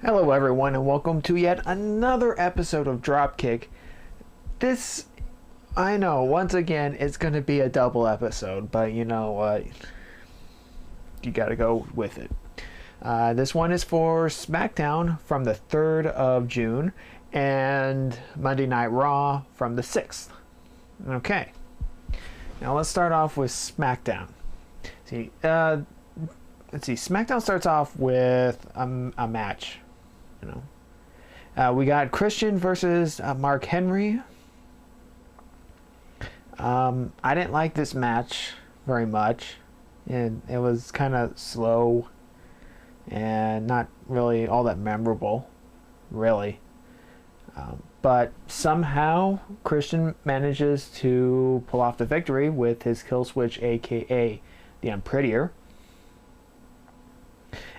Hello everyone and welcome to yet another episode of Dropkick. This, I know, once again, it's going to be a double episode, but you know what? You gotta go with it. This one is for Smackdown from the 3rd of June and Monday Night Raw from the 6th. Okay. Now let's start off with Smackdown. Let's see. Smackdown starts off with a match. We got Christian versus Mark Henry. I didn't like this match very much. It was kind of slow and not really all that memorable, really. But somehow Christian manages to pull off the victory with his kill switch, aka the Unprettier.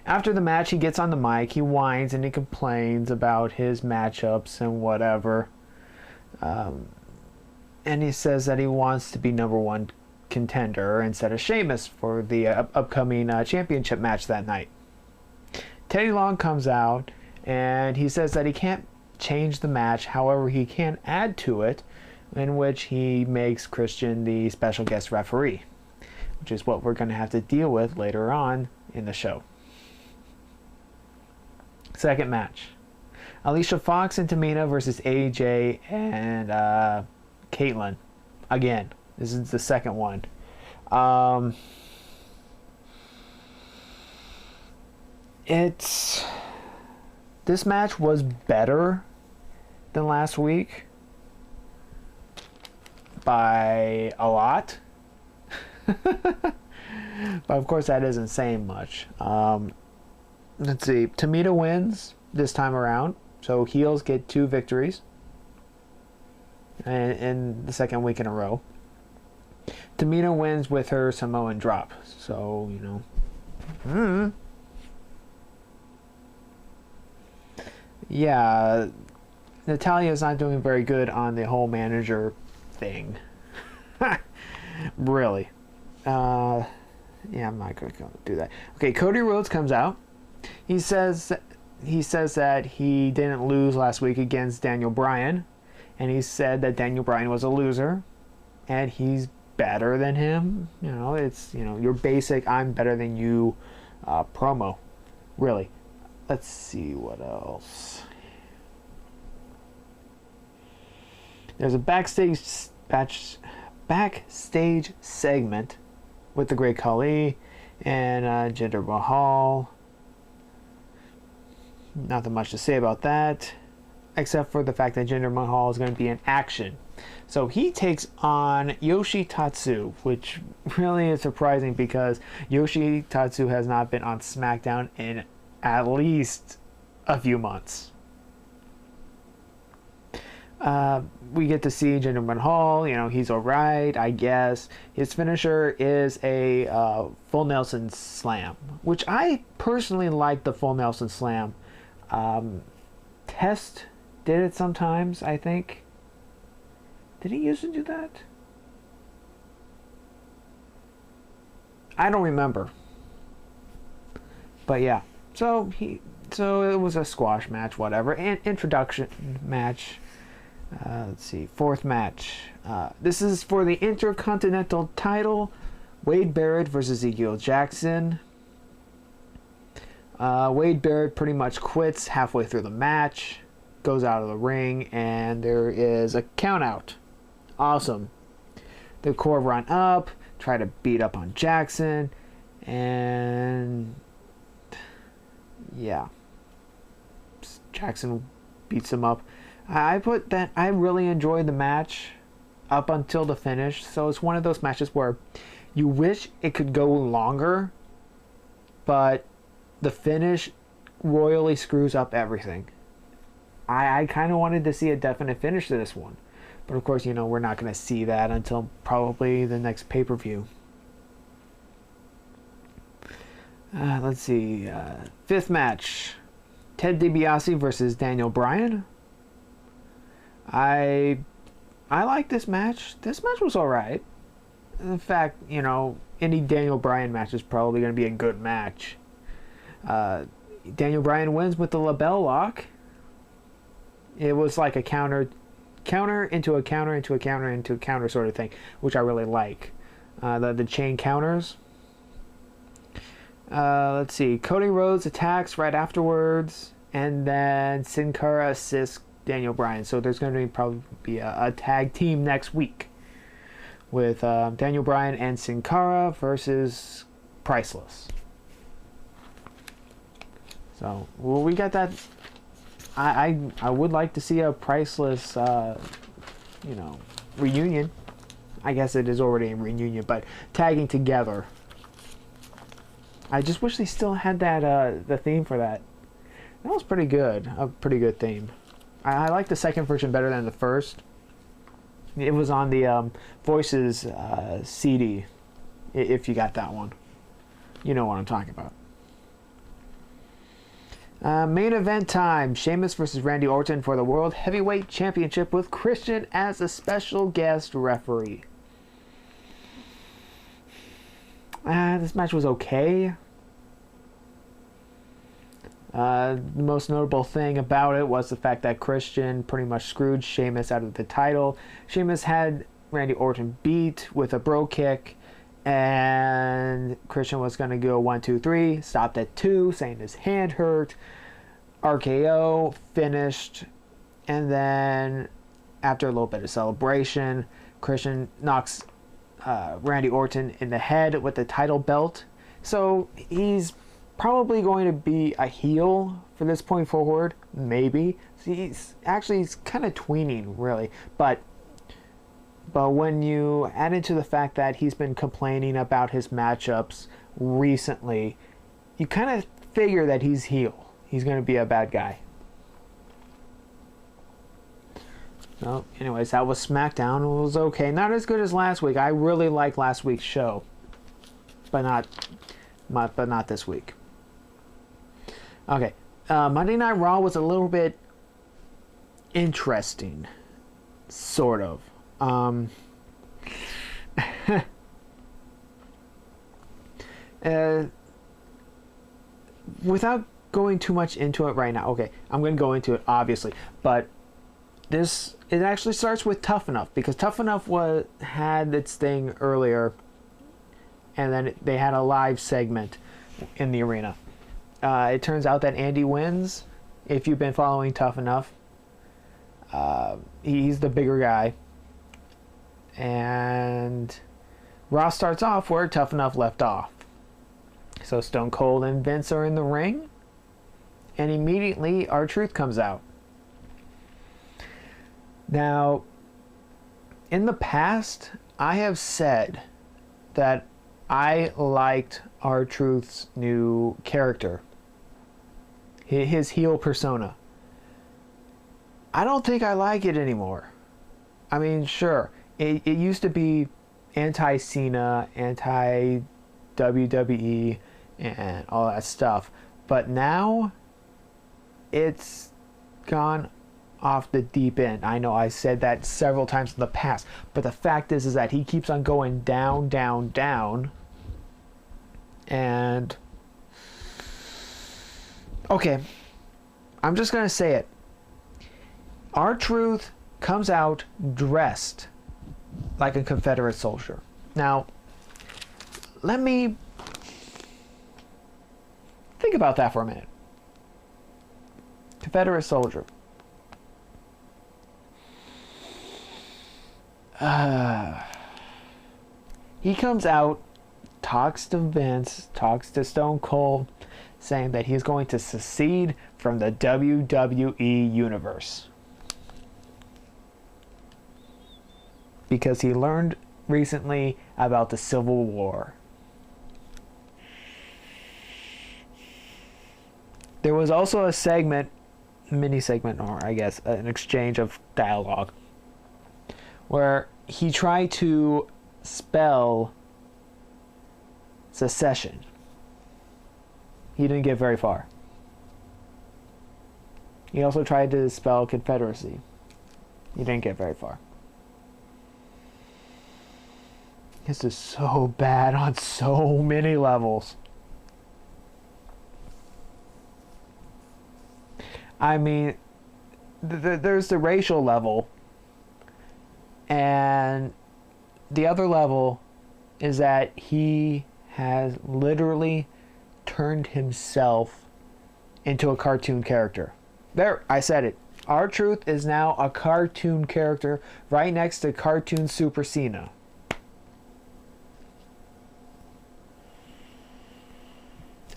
After the match, he gets on the mic, he whines and he complains about his matchups and whatever. And he says that he wants to be #1 contender instead of Sheamus for the upcoming championship match that night. Teddy Long comes out and he says that he can't change the match, however he can add to it, in which he makes Christian the special guest referee, which is what we're going to have to deal with later on in the show. Second match, Alicia Fox and Tamina versus AJ and Caitlyn. Again, this is the second one. This match was better than last week by a lot. But of course that isn't saying much. Let's see. Tamina wins this time around, so heels get 2 victories in the second week in a row. Tamina wins with her Samoan drop, so you know. Yeah, Natalia's not doing very good on the whole manager thing. Really. Yeah, I'm not going to do that. Okay, Cody Rhodes comes out. He says that he didn't lose last week against Daniel Bryan, and he said that Daniel Bryan was a loser, and he's better than him. You know, it's your basic "I'm better than you" promo. Really. Let's see what else. There's a backstage segment with the Great Khali and Jinder Mahal. Nothing much to say about that, except for the fact that Jinder Mahal is going to be in action. So he takes on Yoshitatsu, which really is surprising because Yoshitatsu has not been on SmackDown in at least a few months. We get to see Jinder Mahal. He's alright, I guess. His finisher is a full Nelson Slam, which I personally like. The full Nelson Slam. Test did it sometimes, I think. Did he used to do that? I don't remember. But yeah. So it was a squash match, whatever. And introduction match. Let's see. 4th match. This is for the Intercontinental title. Wade Barrett versus Ezekiel Jackson. Wade Barrett pretty much quits halfway through the match, goes out of the ring, and there is a count out. Awesome. The Core run up, try to beat up on Jackson, and yeah, Jackson beats him up. I really enjoyed the match up until the finish, so it's one of those matches where you wish it could go longer, but the finish royally screws up everything. I kind of wanted to see a definite finish to this one. But of course, we're not going to see that until probably the next pay-per-view. Let's see. 5th match. Ted DiBiase versus Daniel Bryan. I like this match. This match was alright. In fact, any Daniel Bryan match is probably going to be a good match. Daniel Bryan wins with the label lock. It was like a counter into a counter into a counter into a counter sort of thing, which I really like. The chain counters. Let's see. Cody Rhodes attacks right afterwards, and then Sin Cara assists Daniel Bryan. So there's going to probably be a tag team next week with Daniel Bryan and Sin Cara versus Priceless. So we got that. I would like to see a Priceless, reunion. I guess it is already a reunion, but tagging together. I just wish they still had that the theme for that. That was pretty good. A pretty good theme. I like the second version better than the first. It was on the Voices CD, if you got that one. You know what I'm talking about. Main event time. Sheamus versus Randy Orton for the World Heavyweight Championship with Christian as a special guest referee. This match was okay. The most notable thing about it was the fact that Christian pretty much screwed Sheamus out of the title. Sheamus had Randy Orton beat with a bro kick, and Christian was going to go 1, 2, 3, stopped at 2, saying his hand hurt. RKO, finished, and then after a little bit of celebration, Christian knocks Randy Orton in the head with the title belt. So he's probably going to be a heel for this point forward, maybe. He's kind of tweening, really, but when you add into the fact that he's been complaining about his matchups recently, you kind of figure that he's heel. He's going to be a bad guy. So, anyways, that was SmackDown. It was okay. Not as good as last week. I really liked last week's show, but not this week. Okay, Monday Night Raw was a little bit interesting, sort of. Without going too much into it right now. Okay, I'm going to go into it, obviously, but it actually starts with Tough Enough, because Tough Enough had its thing earlier, and then they had a live segment in the arena. It turns out that Andy wins. If you've been following Tough Enough, he's the bigger guy, and Raw starts off where Tough Enough left off. So Stone Cold and Vince are in the ring, and immediately R-Truth comes out. Now, in the past, I have said that I liked R-Truth's new character, his heel persona. I don't think I like it anymore. I mean, sure, it used to be anti-Cena, anti-WWE, and all that stuff, but now it's gone off the deep end. I know I said that several times in the past, but the fact is that he keeps on going down, down, down. And okay, I'm just gonna say it. R-Truth comes out dressed like a Confederate soldier. Now, let me think about that for a minute. Confederate soldier. He comes out, talks to Vince, talks to Stone Cold, saying that he's going to secede from the WWE universe because he learned recently about the Civil War. There was also a mini segment, or I guess an exchange of dialogue, where he tried to spell secession. He didn't get very far. He also tried to spell Confederacy. He didn't get very far. This is so bad on so many levels. I mean, there's the racial level, and the other level is that he has literally turned himself into a cartoon character. There, I said it. R-Truth is now a cartoon character right next to cartoon Super Cena.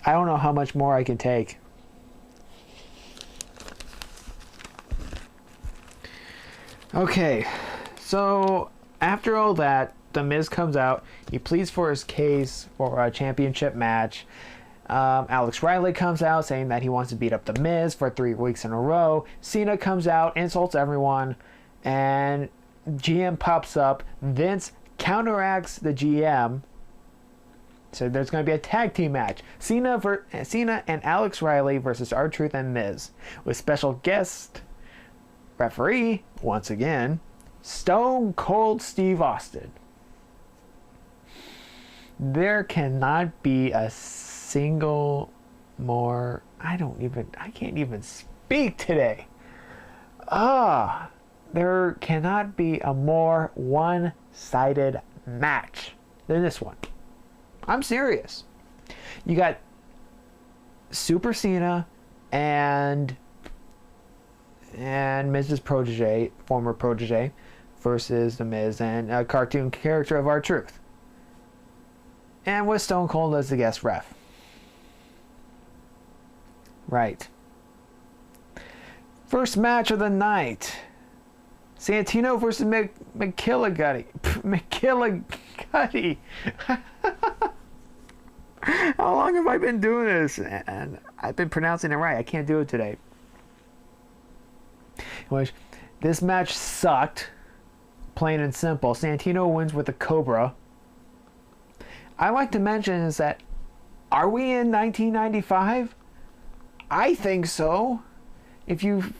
I don't know how much more I can take. Okay, so after all that, The Miz comes out. He pleads for his case for a championship match. Alex Riley comes out saying that he wants to beat up The Miz for 3 weeks in a row. Cena comes out, insults everyone, and GM pops up. Vince counteracts the GM. So there's going to be a tag team match. Cena and Alex Riley versus R-Truth and Miz. With special guest referee, once again, Stone Cold Steve Austin. There cannot be a single more... I can't even speak today. There cannot be a more one-sided match than this one. I'm serious. You got Super Cena and Miz's protege, former protege, versus The Miz and a cartoon character of R-Truth. And with Stone Cold as the guest ref. Right. First match of the night. Santino versus McKilligutty. McKilligutty. How long have I been doing this? And I've been pronouncing it right. I can't do it today. Anyways, this match sucked. Plain and simple. Santino wins with a Cobra. I like to mention is that, are we in 1995? I think so. If you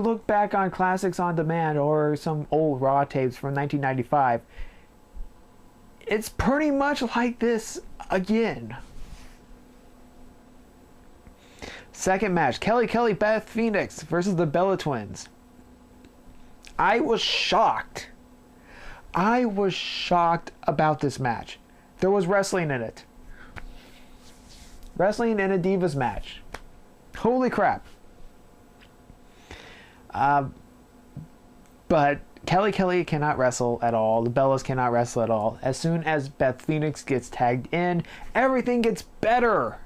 look back on Classics on Demand or some old Raw tapes from 1995, it's pretty much like this again. Second match, Kelly Beth Phoenix versus the Bella Twins. I was shocked. I was shocked about this match. There was wrestling in it. Wrestling in a Divas match. Holy crap. But Kelly cannot wrestle at all. The Bellas cannot wrestle at all. As soon as Beth Phoenix gets tagged in, everything gets better.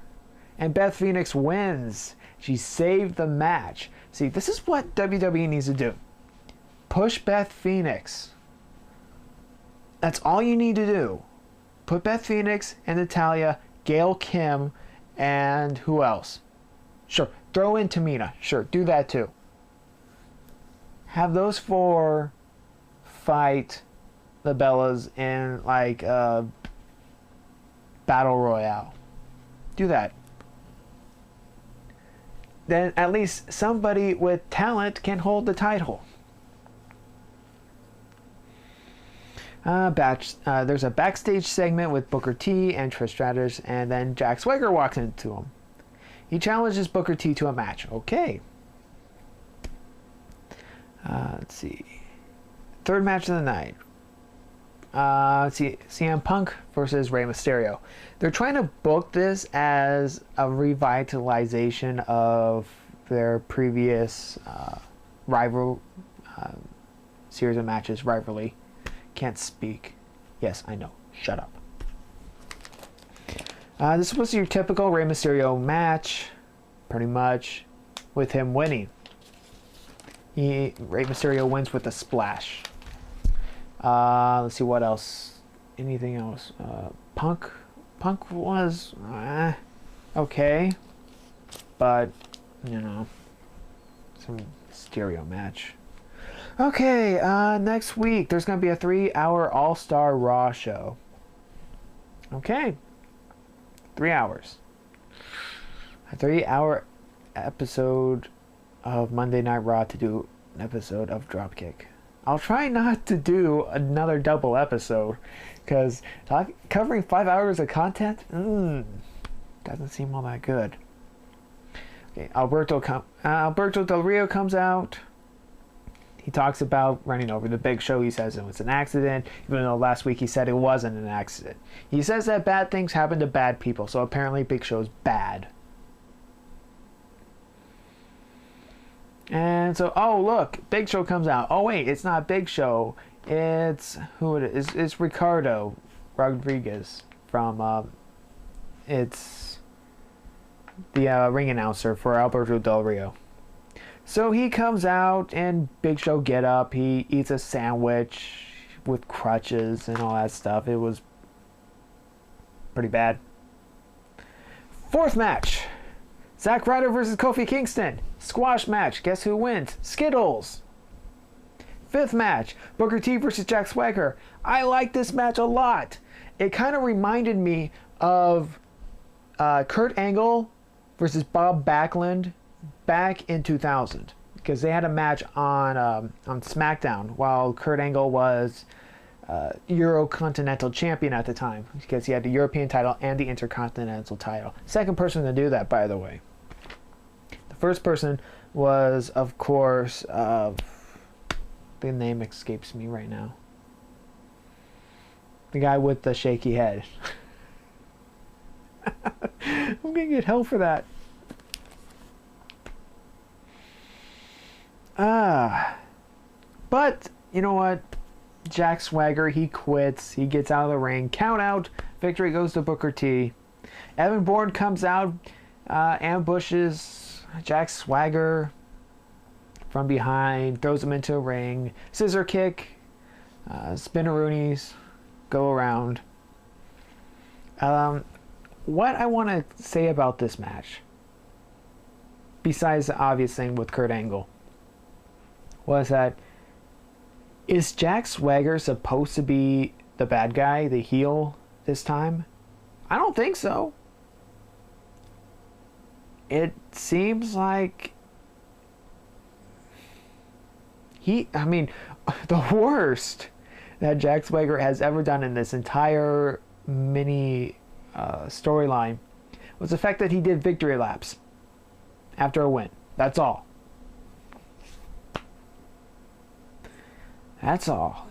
And Beth Phoenix wins. She saved the match. See, this is what WWE needs to do. Push Beth Phoenix. That's all you need to do. Put Beth Phoenix and Natalya, Gail Kim, and who else? Sure, throw in Tamina. Sure, do that too. Have those 4 fight the Bellas in like a battle royale. Do that. Then at least somebody with talent can hold the title. There's a backstage segment with Booker T and Trish Stratus, and then Jack Swagger walks into him. He challenges Booker T to a match. Okay. Let's see. Third match of the night. Let's see. CM Punk versus Rey Mysterio. They're trying to book this as a revitalization of their previous series of matches, rivalry. Can't speak. Yes, I know. Shut up. This was your typical Rey Mysterio match, pretty much, with him winning. Rey Mysterio wins with a splash. Let's see what else. Anything else? Punk was okay, but you know, some Mysterio match. Okay, next week there's going to be a 3-hour All-Star Raw show. Okay. 3 hours. A 3-hour episode of Monday Night Raw to do an episode of Dropkick. I'll try not to do another double episode, because covering 5 hours of content, doesn't seem all that good. Okay, Alberto Del Rio comes out. He talks about running over the Big Show. He says it was an accident, even though last week he said it wasn't an accident. He says that bad things happen to bad people, so apparently Big Show's bad. And so, oh look, Big Show comes out. Oh wait, it's not Big Show. It's who it is. It's Ricardo Rodriguez from. It's the ring announcer for Alberto Del Rio. So he comes out and Big Show get up. He eats a sandwich with crutches and all that stuff. It was pretty bad. Fourth match. Zack Ryder versus Kofi Kingston. Squash match. Guess who wins? Skittles. Fifth match. Booker T versus Jack Swagger. I like this match a lot. It kind of reminded me of Kurt Angle versus Bob Backlund back in 2000, because they had a match on SmackDown while Kurt Angle was Eurocontinental champion at the time, because he had the European title and the Intercontinental title. Second person to do that, by the way. The first person was, of course, the name escapes me right now. The guy with the shaky head. I'm gonna get hell for that. But you know what? Jack Swagger, he quits. He gets out of the ring. Count out. Victory goes to Booker T. Evan Bourne comes out, ambushes Jack Swagger from behind, throws him into a ring. Scissor kick. Spinneroonies go around. What I want to say about this match, besides the obvious thing with Kurt Angle, was that, is Jack Swagger supposed to be the bad guy, the heel, this time? I don't think so. It seems like the worst that Jack Swagger has ever done in this entire mini storyline was the fact that he did victory laps after a win. That's all. That's all.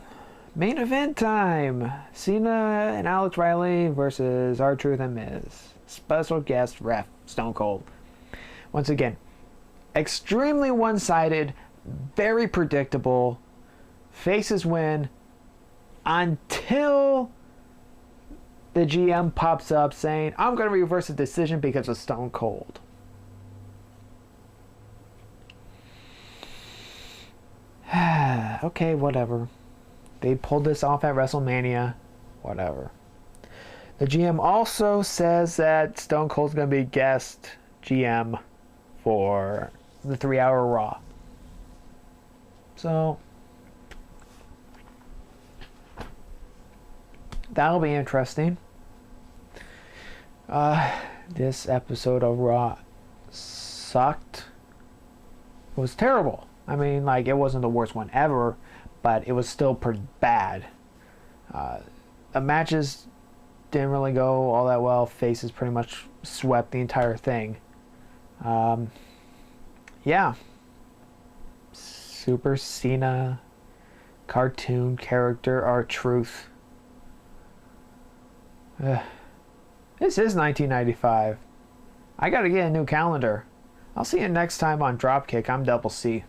Main event time. Cena and Alex Riley versus R-Truth and Miz. Special guest ref Stone Cold. Once again, extremely one-sided, very predictable. Faces win until the GM pops up saying, I'm going to reverse the decision because of Stone Cold. Okay, whatever. They pulled this off at WrestleMania. Whatever. The GM also says that Stone Cold's going to be guest GM for the 3-hour Raw. So that'll be interesting. This episode of Raw sucked. It was terrible. I mean, like, it wasn't the worst one ever, but it was still pretty bad. The matches didn't really go all that well. Faces pretty much swept the entire thing. Yeah. Super Cena cartoon character R-Truth. This is 1995. I gotta get a new calendar. I'll see you next time on Dropkick. I'm Double C.